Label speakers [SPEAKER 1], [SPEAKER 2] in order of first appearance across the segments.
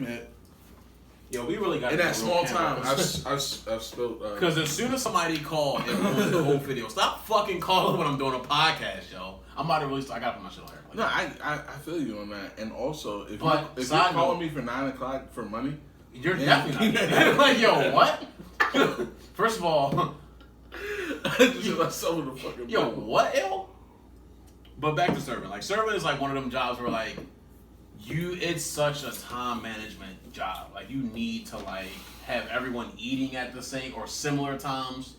[SPEAKER 1] man.
[SPEAKER 2] Yo, we really got
[SPEAKER 1] in that small time. I've spilled.
[SPEAKER 2] Because as soon as somebody called and ruined the whole video, stop fucking calling when I'm doing a podcast, yo. I'm about to really. I got to put my shit on here.
[SPEAKER 1] No, I feel you on that. And also, if you're calling me for 9 o'clock for money,
[SPEAKER 2] you're definitely not. Like, yo, what? First of all,
[SPEAKER 1] I just myself with a fucking.
[SPEAKER 2] Yo, what, yo? But back to serving. Like, serving is like one of them jobs where like. It's such a time management job. Like, you need to, like, have everyone eating at the same or similar times.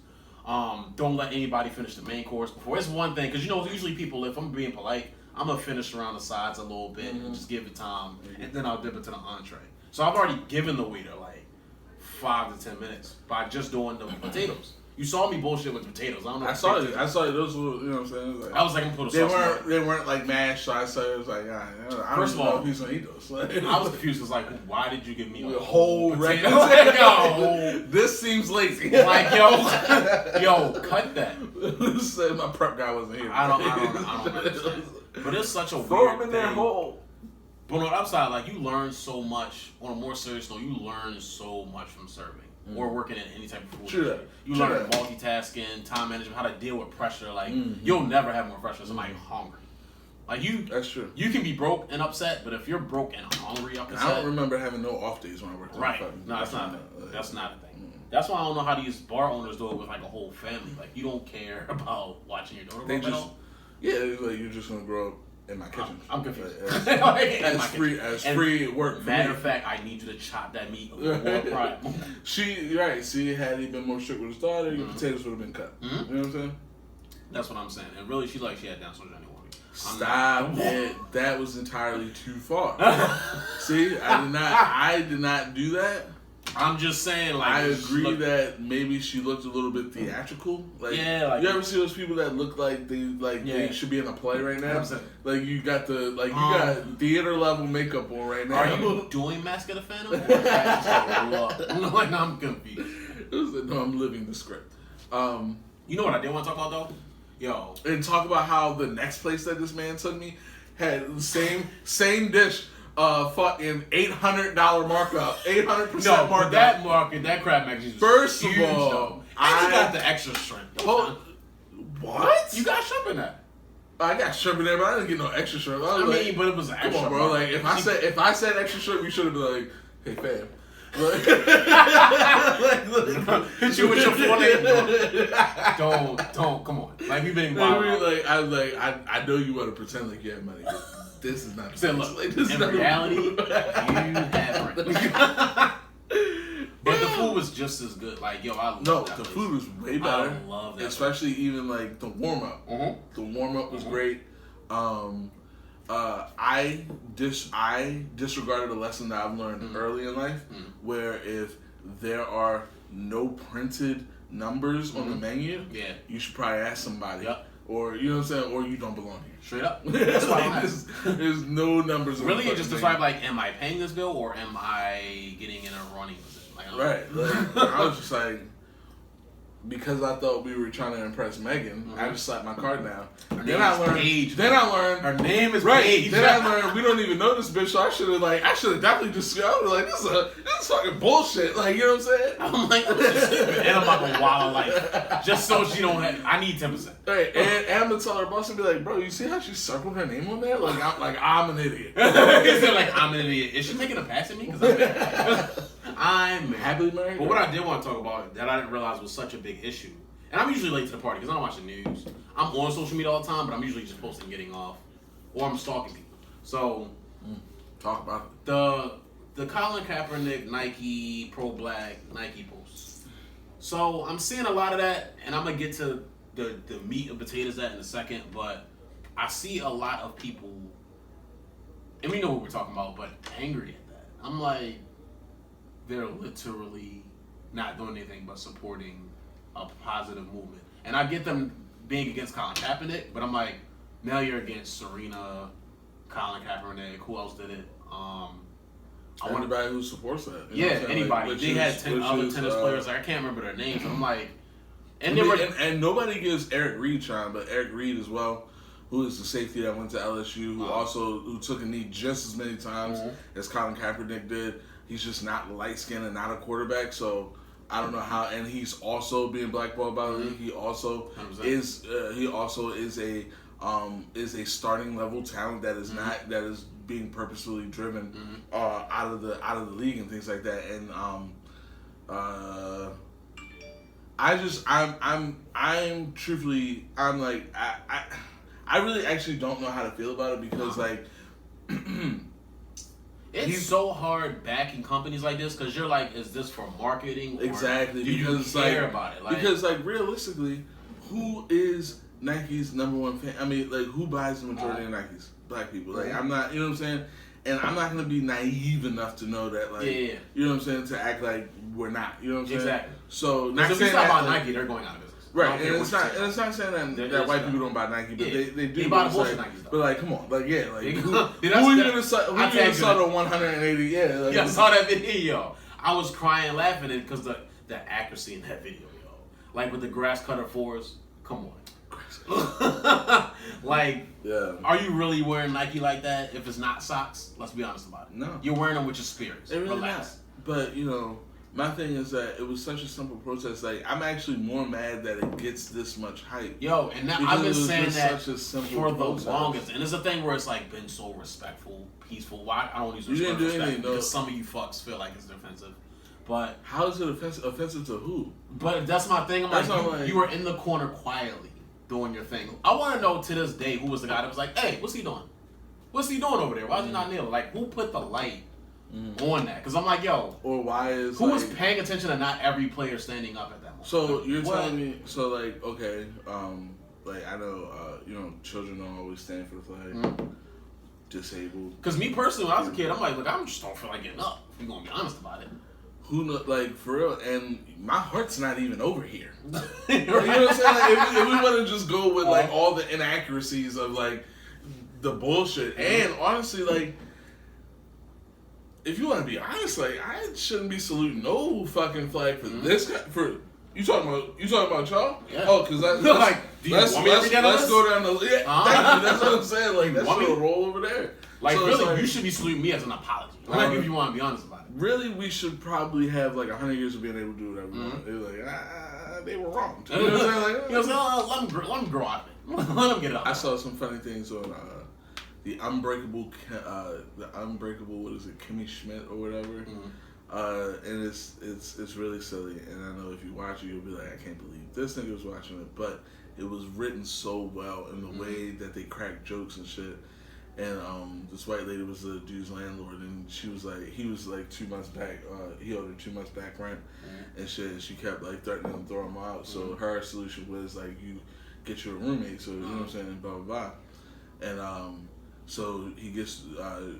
[SPEAKER 2] Don't let anybody finish the main course before. It's one thing, because, usually people, if I'm being polite, I'm going to finish around the sides a little bit and just give it time, and then I'll dip it to the entree. So I've already given the waiter, like, 5 to 10 minutes by just doing the potatoes. You saw me bullshit with potatoes. I don't know.
[SPEAKER 1] I saw it. Those were, you know what I'm saying? Like,
[SPEAKER 2] I was like, I'm put a sauce.
[SPEAKER 1] They weren't like mashed, so I said it was like, I
[SPEAKER 2] first of all,
[SPEAKER 1] know if he's gonna eat those. Like,
[SPEAKER 2] I was confused. It's like, why did you give me a
[SPEAKER 1] whole
[SPEAKER 2] potato?
[SPEAKER 1] Yo, this seems lazy.
[SPEAKER 2] Like, yo, cut that.
[SPEAKER 1] My prep guy wasn't here.
[SPEAKER 2] I don't understand. But it's such a weird
[SPEAKER 1] throw them in
[SPEAKER 2] thing.
[SPEAKER 1] their hole.
[SPEAKER 2] But on the upside, like, you learn so much. On a more serious note, you learn so much from serving. Or working in any type of food.
[SPEAKER 1] True.
[SPEAKER 2] You learn multitasking, time management, how to deal with pressure. Like, you'll never have more pressure than somebody hungry. Like,
[SPEAKER 1] That's true.
[SPEAKER 2] You can be broke and upset, but if you're broke and hungry, upset.
[SPEAKER 1] I don't remember having no off days when I worked.
[SPEAKER 2] Right. No, that's not a thing. That's why I don't know how these bar owners do it with, like, a whole family. Like, you don't care about watching your daughter grow up.
[SPEAKER 1] Yeah, like, you're just going to grow up in my kitchen.
[SPEAKER 2] I'm confused.
[SPEAKER 1] As free work.
[SPEAKER 2] Matter of fact, I need you to chop that meat a little more pride.
[SPEAKER 1] See, had he been more strict with his daughter, your potatoes would have been cut. You know what I'm saying?
[SPEAKER 2] That's what I'm saying. And really, she had Down syndrome anyway.
[SPEAKER 1] Stop it. That was entirely too far. See, I did not do that.
[SPEAKER 2] I'm just saying, like,
[SPEAKER 1] I agree that maybe she looked a little bit theatrical. Like,
[SPEAKER 2] like,
[SPEAKER 1] you ever see those people that look like they should be in a play right now? Like, you got you got theater level makeup on right now.
[SPEAKER 2] Are you doing Mask of the Phantom? I'm like, no, I'm confused.
[SPEAKER 1] No, I'm living the script.
[SPEAKER 2] You know what I did want to talk about though? Yo,
[SPEAKER 1] and talk about how the next place that this man took me had the same dish. Fucking $800 markup, 800% markup.
[SPEAKER 2] That crab mac and cheese was
[SPEAKER 1] First
[SPEAKER 2] huge,
[SPEAKER 1] of all,
[SPEAKER 2] though. And you got the extra shrimp.
[SPEAKER 1] What?
[SPEAKER 2] You got shrimp in that?
[SPEAKER 1] I got shrimp in there, but I didn't get no extra shrimp.
[SPEAKER 2] But it was extra.
[SPEAKER 1] Come on, bro. Like, if I said extra shrimp, you should have been like, hey, fam.
[SPEAKER 2] Hit you with your foreleg. Don't. Come on. Like, we've been wild.
[SPEAKER 1] I know you want to pretend like you have money. This is not.
[SPEAKER 2] In reality, you have rent. But the food was just as good. Like, yo, I love that.
[SPEAKER 1] The food was way better.
[SPEAKER 2] I love that.
[SPEAKER 1] Especially even like the warm up. The warm up was great. I disregarded a lesson that I've learned early in life, where if there are no printed numbers on the menu, you should probably ask somebody. Yep. Or, you know what I'm saying? Or you don't belong here.
[SPEAKER 2] Straight up. That's why
[SPEAKER 1] there's no numbers.
[SPEAKER 2] Really, it just describe, like, am I paying this bill or am I getting in a running position? Like,
[SPEAKER 1] right. Like, I was just like, because I thought we were trying to impress Megan, I just slapped my card down. Then I learned
[SPEAKER 2] her name is
[SPEAKER 1] right.
[SPEAKER 2] Paige.
[SPEAKER 1] Then I learned we don't even know this bitch, so I should have definitely just this is fucking bullshit. Like, you know what I'm saying?
[SPEAKER 2] I'm like, and I'm not gonna wallow like just so she don't have. I need 10%.
[SPEAKER 1] Right, and I'm gonna tell her boss and be like, bro, you see how she circled her name on there? I'm an idiot.
[SPEAKER 2] I'm an idiot. Is she making a pass at me? Because I'm
[SPEAKER 1] happily married.
[SPEAKER 2] But what I did want to talk about that I didn't realize was such a big issue, and I'm usually late to the party because I don't watch the news. I'm on social media all the time, but I'm usually just posting getting off, or I'm stalking people. So,
[SPEAKER 1] talk about it.
[SPEAKER 2] The Colin Kaepernick Nike Pro Black Nike posts. So I'm seeing a lot of that, and I'm gonna get to the meat and potatoes of that in a second. But I see a lot of people, and we know what we're talking about, but angry at that. I'm like, they're literally not doing anything but supporting a positive movement. And I get them being against Colin Kaepernick, but I'm like, now you're against Serena, Colin Kaepernick, who else did it?
[SPEAKER 1] Anybody who supports that.
[SPEAKER 2] Anybody. They had 10 other tennis players. Like, I can't remember their names. I'm like, and nobody gives Eric Reed shine, but Eric Reed as well.
[SPEAKER 1] who is the safety that went to LSU, who took a knee just as many times as Colin Kaepernick did. He's just not light-skinned and not a quarterback, so I don't know how. And he's also being blackballed by the league. He also is a starting level talent that is not that is being purposefully driven out of the league and things like that. And I'm truthfully like I really actually don't know how to feel about it because like
[SPEAKER 2] it's so hard backing companies like this because you're like, is this for marketing? Or
[SPEAKER 1] exactly.
[SPEAKER 2] Do you care about it? Like,
[SPEAKER 1] because like realistically, who is Nike's number one fan? I mean, like who buys the majority of Nikes? Black people. Like I'm not, you know what I'm saying? And I'm not gonna be naive enough to know that, like, you know what I'm saying, to act like we're not. You know what I'm saying? Exactly. So not
[SPEAKER 2] saying that about Nike, they're going out of business.
[SPEAKER 1] Right, and it's not saying that white people don't buy Nike, but they do. They buy the bullshit Nikes, though. But like, come on, like who are you gonna sell the 180? Yeah, like,
[SPEAKER 2] I saw that video, yo. I was crying laughing because the accuracy in that video, yo. Like with the grass cutter 4s, come on. Like, are you really wearing Nike like that if it's not socks? Let's be honest about it.
[SPEAKER 1] No.
[SPEAKER 2] You're wearing them with your spirits.
[SPEAKER 1] Really relax. Not. But, you know, my thing is that it was such a simple protest. Like, I'm actually more mad that it gets this much hype.
[SPEAKER 2] Yo, and now I've been saying that for the longest. And it's a thing where it's like been so respectful, peaceful. Why? I don't use respect because some of you fucks feel like it's offensive. But
[SPEAKER 1] how is it offensive to who?
[SPEAKER 2] But that's my thing. I'm like, you were in the corner quietly doing your thing. I want to know to this day who was the guy that was like, hey, what's he doing? What's he doing over there? Why is he not kneeling? Like, who put the light on that? Because I'm like, yo.
[SPEAKER 1] Or why is
[SPEAKER 2] who was paying attention to not every player standing up at that moment?
[SPEAKER 1] So you're telling me, so like, okay, like I know, you know, children don't always stand for the flag. Disabled.
[SPEAKER 2] Because me personally, when I was a kid, I'm like, look, I just don't feel like getting up. If you're going to be honest about it.
[SPEAKER 1] Who know, like, for real, and my heart's not even over here. You know what I'm saying? Like, if we want to just go with, like, all the inaccuracies of, like, the bullshit, and honestly, like, if you want to be honest, like, I shouldn't be saluting no fucking flag for this guy, for, you talking about y'all? Yeah. Oh, because let's go down the, thank you, that's what I'm saying, like, that's gonna roll over there.
[SPEAKER 2] Like, so really, like, you should be saluting me as an apology. Like, if you want to be honest about it.
[SPEAKER 1] Really, we should probably have like 100 years of being able to do whatever we want. They're like, they were wrong. You know what I'm saying? Like,
[SPEAKER 2] let them grow out of it. Let them get it out.
[SPEAKER 1] I saw some funny things on the Unbreakable, what is it, Kimmy Schmidt or whatever. And it's really silly. And I know if you watch it, you'll be like, I can't believe this nigga was watching it. But it was written so well in the way that they crack jokes and shit. And this white lady was the dude's landlord, and he was like 2 months back. He owed her 2 months back rent and shit. And she kept like threatening him to throw him out. So her solution was like, you get you a roommate. So you know what I'm saying, blah blah blah. And so he gets,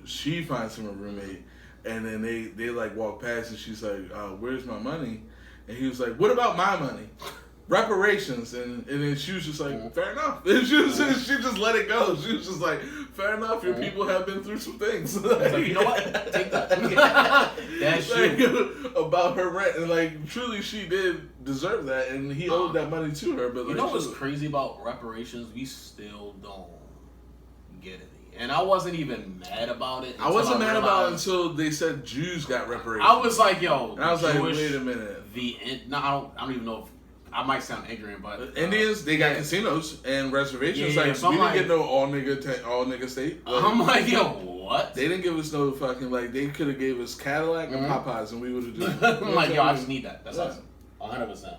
[SPEAKER 1] she finds him a roommate, and then they like walk past, and she's like, where's my money? And he was like, what about my money? Reparations. And then she was just like, fair enough. And she just let it go. She was just like, fair enough, your people have been through some things.
[SPEAKER 2] Like, you know what? Take that. That's true.
[SPEAKER 1] About her rent. And like, truly she did deserve that, and he owed that money to her. But like,
[SPEAKER 2] you know what's crazy about reparations? We still don't get it. And I wasn't even mad about it.
[SPEAKER 1] I wasn't mad about it until they said Jews got reparations.
[SPEAKER 2] I was like, yo.
[SPEAKER 1] And I was like, wait a minute.
[SPEAKER 2] I don't even know if I might sound ignorant, but
[SPEAKER 1] Indians, they got casinos and reservations. We didn't get no all nigga state. Like,
[SPEAKER 2] I'm like, yo, what?
[SPEAKER 1] They didn't give us no fucking, like, they could have gave us Cadillac and Popeyes, and we would have done it.
[SPEAKER 2] I'm like, yo, I just need that. That's awesome. 100%.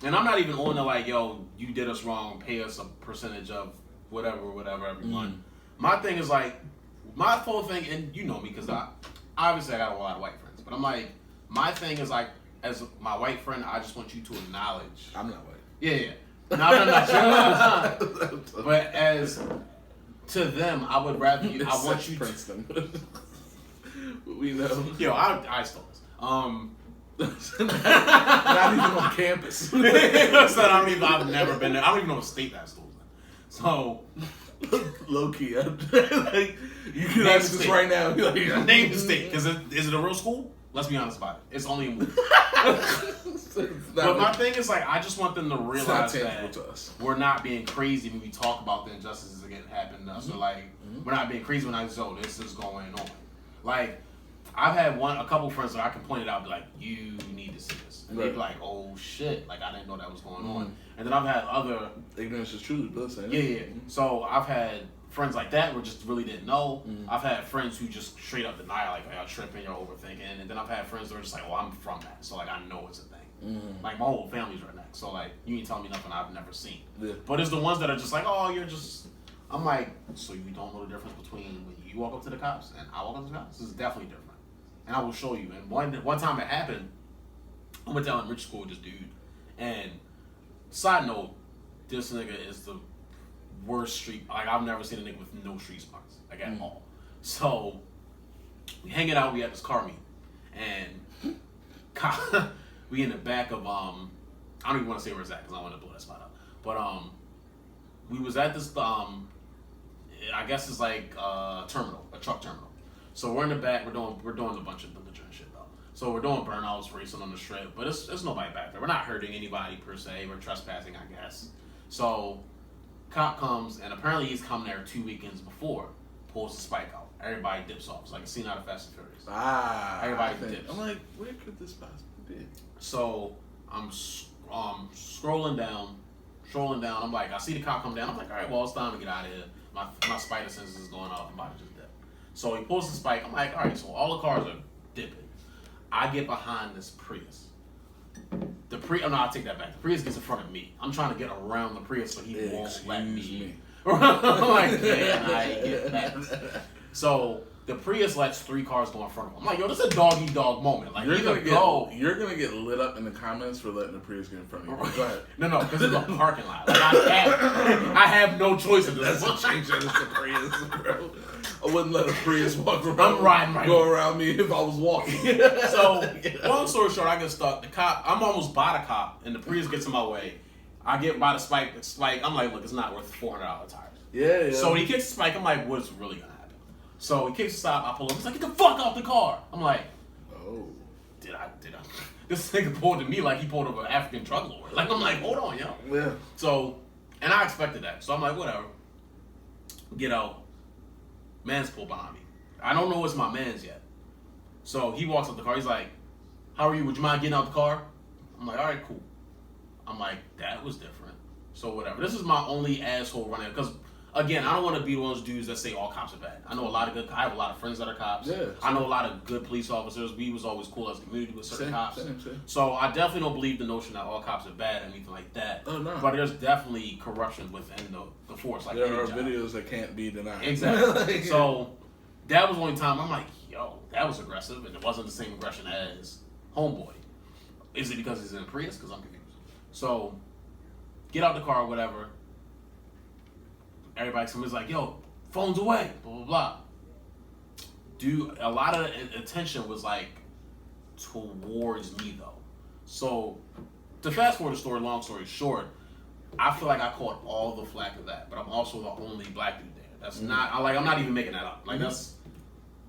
[SPEAKER 2] And I'm not even on the like, yo, you did us wrong, pay us a percentage of whatever every month. My thing is like, my whole thing, and you know me because obviously I got a lot of white friends, but I'm like, my thing is like, as my white friend, I just want you to acknowledge.
[SPEAKER 1] I'm not white.
[SPEAKER 2] Yeah. No. But as to them, I would rather you. I want you
[SPEAKER 1] Princeton. We know.
[SPEAKER 2] Yo, I stole this.
[SPEAKER 1] Not even on campus.
[SPEAKER 2] I've never been there. I don't even know what state that stole in. So
[SPEAKER 1] low key, like you can ask us right now.
[SPEAKER 2] Like, name the state, because is it a real school? Let's be honest about it. It's only a movie. But my thing is, like, I just want them to realize that we're not being crazy when we talk about the injustices that happen to us. So, like, we're not being crazy when I say, oh, this is going on. Like, I've had a couple friends that I can point it out, be like, you need to see this. And they'd be like, oh, shit. Like, I didn't know that was going on. And then I've had other...
[SPEAKER 1] Ignorance is truly bliss, ain't
[SPEAKER 2] it? Yeah. So, I've had friends like that who just really didn't know. I've had friends who just straight up deny, like, y'all tripping, you're overthinking. And then I've had friends that are just like, well, I'm from that. So, like, I know it's a thing. Like, my whole family's redneck. So, like, you ain't telling me nothing I've never seen. Yeah. But it's the ones that are just like, oh, you're just... I'm like, so you don't know the difference between when you walk up to the cops and I walk up to the cops? This is definitely different. And I will show you. And one time it happened, I went to elementary school with this dude. And side note, this nigga is the worst street. Like, I've never seen a nigga with no street smarts, like, at all. So we hanging out. We at this car meet, and we in the back of I don't even want to say where it's at because I don't want to blow that spot up. But we was at this I guess it's like a truck terminal. So we're in the back. We're doing a bunch of belligerent shit though. So we're doing burnouts, racing on the strip, but it's nobody back there. We're not hurting anybody per se. We're trespassing, I guess. So cop comes, and apparently he's come there 2 weekends before. Pulls the spike out. Everybody dips off. It's like a scene out of Fast and Furious. Everybody dips.
[SPEAKER 1] I'm like, where could this possibly be?
[SPEAKER 2] So I'm scrolling down. I'm like, I see the cop come down. I'm like, all right, well, it's time to get out of here. My spider senses is going off. I'm about to just dip. So he pulls the spike. I'm like, all right, so all the cars are dipping. I get behind this Prius. I'll take that back. The Prius gets in front of me. I'm trying to get around the Prius so he won't let me. I'm like, can I get back? So the Prius lets 3 cars go in front of him. I'm like, yo, this is a dog-eat-dog moment. Like,
[SPEAKER 1] you're gonna get lit up in the comments for letting the Prius get in front of you. Go ahead.
[SPEAKER 2] No, because it's a parking lot. Like, I have no choice in this.
[SPEAKER 1] That's a change that it's the Prius, bro. I wouldn't let a Prius walk around.
[SPEAKER 2] I'm riding right
[SPEAKER 1] go around me if I was walking.
[SPEAKER 2] So, long story short, I get stuck. The cop, I'm almost by the cop, and the Prius gets in my way. I get by the spike. I'm like, look, it's not worth $400 tires.
[SPEAKER 1] Yeah.
[SPEAKER 2] So he kicks the spike. I'm like, what's really gonna happen? So he kicks the stop. I pull up. He's like, get the fuck out the car. I'm like, oh, did I? This nigga pulled at me like he pulled over an African drug lord. Like, I'm like, hold on, yo.
[SPEAKER 1] Yeah.
[SPEAKER 2] So, and I expected that. So I'm like, whatever. Get out. Man's pulled behind me. I don't know it's my man's yet. So he walks up the car. He's like, how are you? Would you mind getting out the car? I'm like, all right, cool. I'm like, that was different. So whatever. This is my only asshole running. Because, again, I don't want to be one of those dudes that say all cops are bad. I know I have a lot of friends that are cops. Yeah, I know a lot of good police officers. We was always cool as a community with certain cops. Same. So I definitely don't believe the notion that all cops are bad or anything like that.
[SPEAKER 1] Oh, no.
[SPEAKER 2] But there's definitely corruption within the force. Like,
[SPEAKER 1] there are videos that can't be denied.
[SPEAKER 2] Exactly. So that was the only time I'm like, yo, that was aggressive. And it wasn't the same aggression as Homeboy. Is it because he's in a Prius? Because I'm confused. So get out the car or whatever. Everybody comes like, yo, phone's away, blah, blah, blah. Dude, a lot of attention was like towards me though. So to fast forward the story, long story short, I feel like I caught all the flack of that, but I'm also the only black dude there. That's not, I'm not even making that up. Like,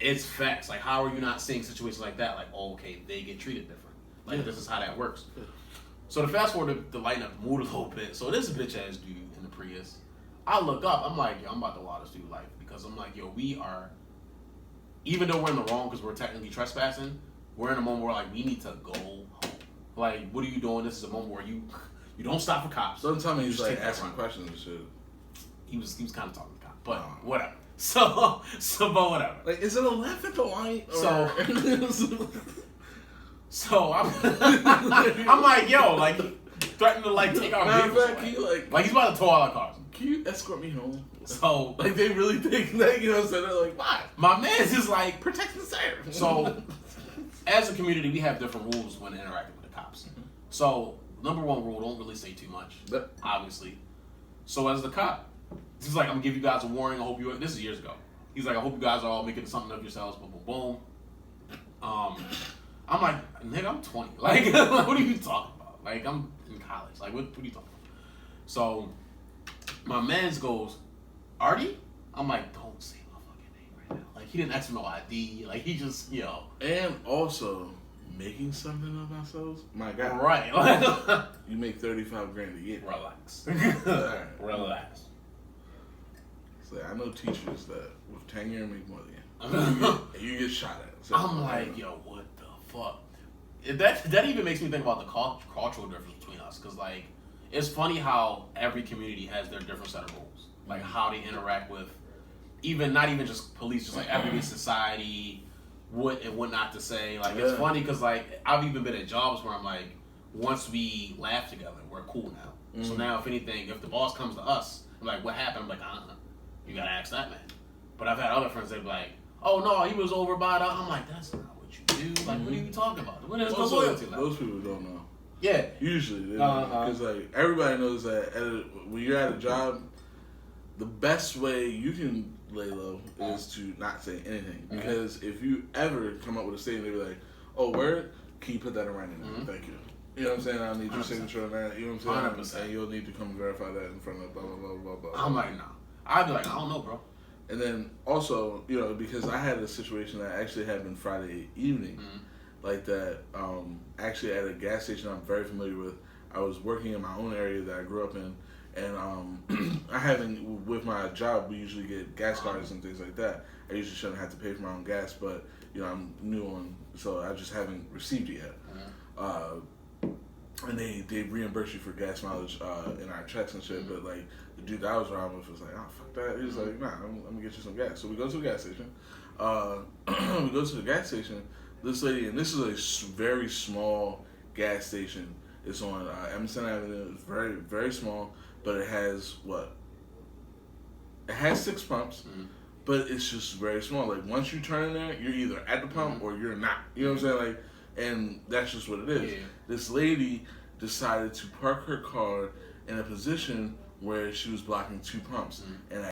[SPEAKER 2] it's facts. Like, how are you not seeing situations like that? Like, oh, okay, they get treated different. Like, this is how that works. So to fast forward to lighten up the mood a little bit, so this bitch ass dude in the Prius, I look up, I'm like, yo, I'm about to wild this dude life. Because I'm like, yo, we are, even though we're in the wrong because we're technically trespassing, we're in a moment where, like, we need to go home. Like, what are you doing? This is a moment where you don't stop for cops.
[SPEAKER 1] Don't tell me he's like asking questions and shit.
[SPEAKER 2] He was kind of talking to cops, but whatever. So, but whatever.
[SPEAKER 1] Like, is it a laugh at the light?
[SPEAKER 2] So I'm like, yo, like, threatening to like take our vehicles. Like he's about to tow all our cars.
[SPEAKER 1] Can you escort me home?
[SPEAKER 2] So
[SPEAKER 1] like they really think that, you know what I'm saying? They're like, why?
[SPEAKER 2] My man's just like
[SPEAKER 1] protect and serve.
[SPEAKER 2] So as a community, we have different rules when interacting with the cops. So number one rule, don't really say too much. Obviously. So as the cop, he's like, I'm gonna give you guys a warning. I hope you. This is years ago. He's like, I hope you guys are all making something of yourselves. Boom, boom, boom. I'm like, nigga, I'm 20. Like, what are you talking about? Like, I'm in college. Like, what are you talking about? So, my mans goes, Artie? I'm like, don't say my fucking name right now. Like, he didn't ask for no ID. Like, he just,
[SPEAKER 1] And also, making something of ourselves, my God.
[SPEAKER 2] Right.
[SPEAKER 1] You make $35,000 a year.
[SPEAKER 2] Relax.
[SPEAKER 1] Right.
[SPEAKER 2] Relax.
[SPEAKER 1] So I know teachers that with tenure make more than you. You get shot at. So,
[SPEAKER 2] I'm like, yo, what the fuck? That even makes me think about the cultural difference between us. Because, like, it's funny how every community has their different set of rules. Like, how they interact with, not even just police, just like everyday society, what and what not to say. Like, it's funny because, like, I've even been at jobs where I'm like, once we laugh together, we're cool now. So now, if anything, if the boss comes to us, I'm like, what happened? I'm like, you gotta ask that man. But I've had other friends, they're like, oh no, he was over by the. I'm like, that's not what you do. Like, what are you talking about? What is the loyalty like?
[SPEAKER 1] Those people don't know.
[SPEAKER 2] Yeah.
[SPEAKER 1] Usually, they don't know. Because, like, everybody knows that when you're at a job, the best way you can lay low is to not say anything. Because if you ever come up with a statement, they be like, oh, word? Can you put that in writing now? Thank you. You know what I'm saying? I'll need your signature on that. You know what I'm saying?
[SPEAKER 2] 100%.
[SPEAKER 1] And you'll need to come verify that in front of blah, blah, blah, blah, blah.
[SPEAKER 2] I'm like, nah. I'd be like, I don't know, bro.
[SPEAKER 1] And then also, because I had a situation that actually happened Friday evening, like that, actually at a gas station I'm very familiar with. I was working in my own area that I grew up in, and with my job, we usually get gas cards and things like that. I usually shouldn't have to pay for my own gas, but, I'm new on, so I just haven't received it yet. And they reimburse you for gas mileage in our checks and shit, but like the dude that I was around with was like, oh fuck that. He was like, nah, I'm gonna get you some gas. So we go to the gas station. We go to the gas station. This lady, and this is a very small gas station. It's on Emerson Avenue. It's very, very small, but it has It has 6 pumps, but it's just very small. Like once you turn in there, you're either at the pump or you're not. You know what I'm saying? Like. And that's just what it is. Yeah. This lady decided to park her car in a position where she was blocking 2 pumps. And